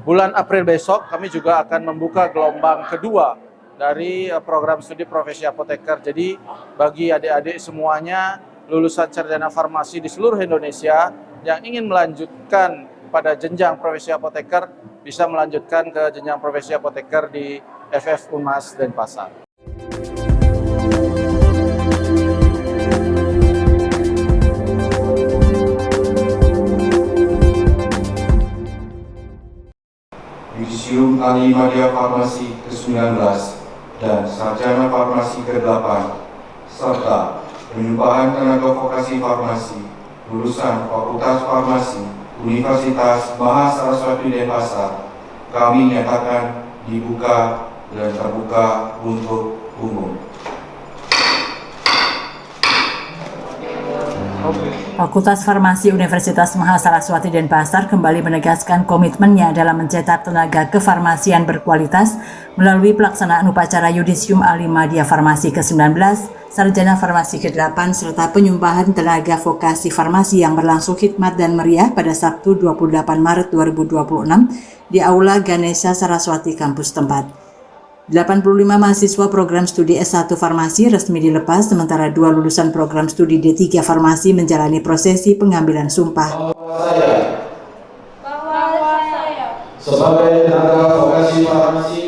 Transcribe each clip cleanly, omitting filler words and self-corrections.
Bulan April besok kami juga akan membuka gelombang kedua dari program studi profesi apoteker. Jadi bagi adik-adik semuanya lulusan sarjana farmasi di seluruh Indonesia yang ingin melanjutkan pada jenjang profesi apoteker bisa melanjutkan ke jenjang profesi apoteker di FF Unmas Denpasar. Yudisium Alimadya Farmasi ke-19 dan Sarjana Farmasi ke-8 serta penyumpahan tenaga vokasi farmasi lulusan Fakultas Farmasi Universitas Mahasaraswati Denpasar kami nyatakan dibuka dan terbuka untuk umum. Fakultas Farmasi Universitas Mahasaraswati Denpasar kembali menegaskan komitmennya dalam mencetak tenaga kefarmasian berkualitas melalui pelaksanaan upacara Yudisium Alimadya Farmasi ke-19, Sarjana Farmasi ke-8, serta penyumpahan tenaga vokasi farmasi yang berlangsung khidmat dan meriah pada Sabtu 28 Maret 2026 di Aula Ganesha Saraswati kampus tempat. 85 mahasiswa program studi S1 Farmasi resmi dilepas, sementara 2 lulusan program studi D3 Farmasi menjalani prosesi pengambilan sumpah. Bahwa saya Sebagai tenaga vokasi farmasi.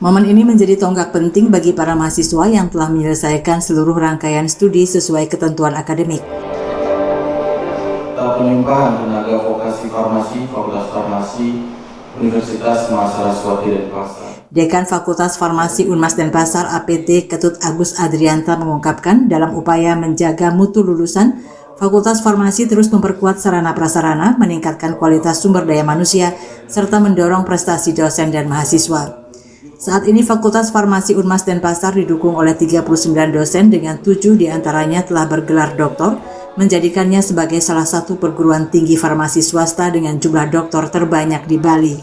Momen ini menjadi tonggak penting bagi para mahasiswa yang telah menyelesaikan seluruh rangkaian studi sesuai ketentuan akademik. Penyumpahan tenaga vokasi farmasi Fakultas Farmasi Universitas Mahasaraswati Denpasar. Dekan Fakultas Farmasi Unmas Denpasar APT Ketut Agus Adrianta mengungkapkan dalam upaya menjaga mutu lulusan, Fakultas Farmasi terus memperkuat sarana prasarana, meningkatkan kualitas sumber daya manusia, serta mendorong prestasi dosen dan mahasiswa. Saat ini Fakultas Farmasi Unmas Denpasar didukung oleh 39 dosen dengan 7 diantaranya telah bergelar doktor, menjadikannya sebagai salah satu perguruan tinggi farmasi swasta dengan jumlah doktor terbanyak di Bali.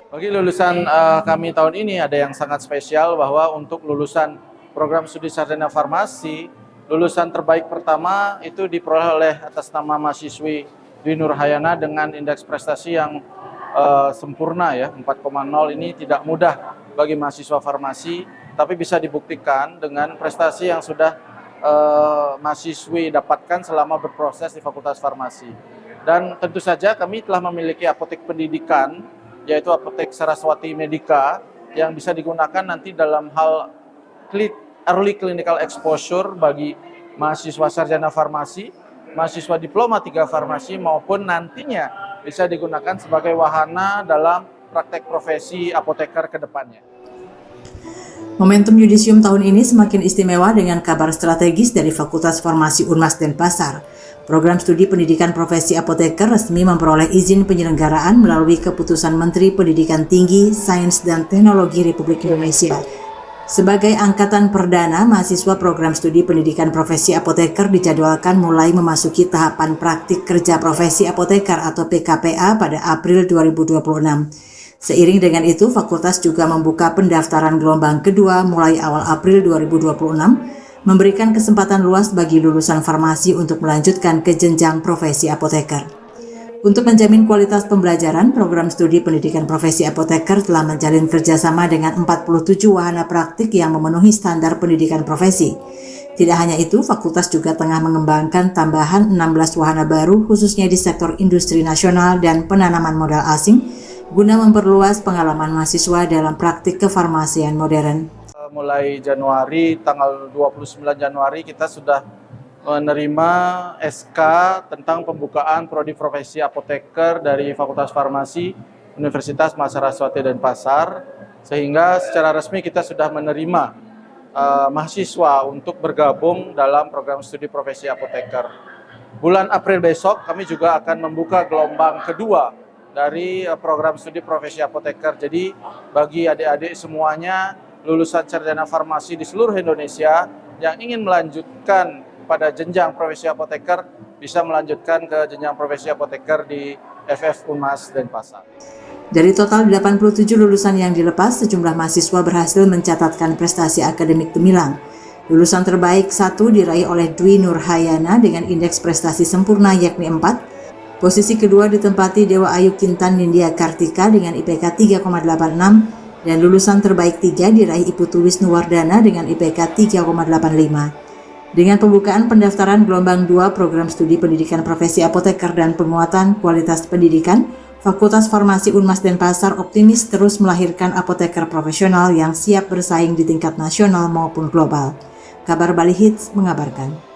Bagi lulusan kami tahun ini ada yang sangat spesial bahwa untuk lulusan program studi sarjana farmasi, lulusan terbaik pertama itu diperoleh oleh atas nama mahasiswi Dwi Nurhayana dengan indeks prestasi yang sempurna ya, 4,0. Ini tidak mudah bagi mahasiswa farmasi, tapi bisa dibuktikan dengan prestasi yang sudah mahasiswi dapatkan selama berproses di Fakultas Farmasi. Dan tentu saja kami telah memiliki apotek pendidikan, yaitu Apotek Saraswati Medika, yang bisa digunakan nanti dalam hal early clinical exposure bagi mahasiswa sarjana farmasi, mahasiswa diploma 3 farmasi, maupun nantinya bisa digunakan sebagai wahana dalam praktek profesi apoteker ke depannya. Momentum Yudisium tahun ini semakin istimewa dengan kabar strategis dari Fakultas Farmasi Unmas Denpasar. Program studi pendidikan profesi apoteker resmi memperoleh izin penyelenggaraan melalui keputusan Menteri Pendidikan Tinggi, Sains dan Teknologi Republik Indonesia. Sebagai angkatan perdana, mahasiswa program studi pendidikan profesi apoteker dijadwalkan mulai memasuki tahapan praktik kerja profesi apoteker atau PKPA pada April 2026. Seiring dengan itu, fakultas juga membuka pendaftaran gelombang kedua mulai awal April 2026, memberikan kesempatan luas bagi lulusan farmasi untuk melanjutkan ke jenjang profesi apoteker. Untuk menjamin kualitas pembelajaran, program studi pendidikan profesi apoteker telah menjalin kerjasama dengan 47 wahana praktik yang memenuhi standar pendidikan profesi. Tidak hanya itu, fakultas juga tengah mengembangkan tambahan 16 wahana baru khususnya di sektor industri nasional dan penanaman modal asing, guna memperluas pengalaman mahasiswa dalam praktik kefarmasian modern. Mulai Januari, tanggal 29 Januari kita sudah menerima SK tentang pembukaan prodi profesi apoteker dari Fakultas Farmasi Universitas Mahasaraswati Denpasar, sehingga secara resmi kita sudah menerima mahasiswa untuk bergabung dalam program studi profesi apoteker. Bulan April besok kami juga akan membuka gelombang kedua dari program studi profesi apoteker. Jadi bagi adik-adik semuanya lulusan sarjana farmasi di seluruh Indonesia yang ingin melanjutkan pada jenjang profesi apoteker bisa melanjutkan ke jenjang profesi apoteker di FF Unmas Denpasar. Dari total 87 lulusan yang dilepas, sejumlah mahasiswa berhasil mencatatkan prestasi akademik gemilang. Lulusan terbaik 1 diraih oleh Dwi Nurhayana dengan indeks prestasi sempurna yakni 4. Posisi kedua ditempati Dewa Ayu Kintan Nindya Kartika dengan IPK 3,86 dan lulusan terbaik 3 diraih Iputu Wisnuwardana dengan IPK 3,85. Dengan pembukaan pendaftaran gelombang 2 program studi pendidikan profesi apoteker dan penguatan kualitas pendidikan, Fakultas Farmasi Unmas Denpasar optimis terus melahirkan apoteker profesional yang siap bersaing di tingkat nasional maupun global. Kabar Bali Hits mengabarkan.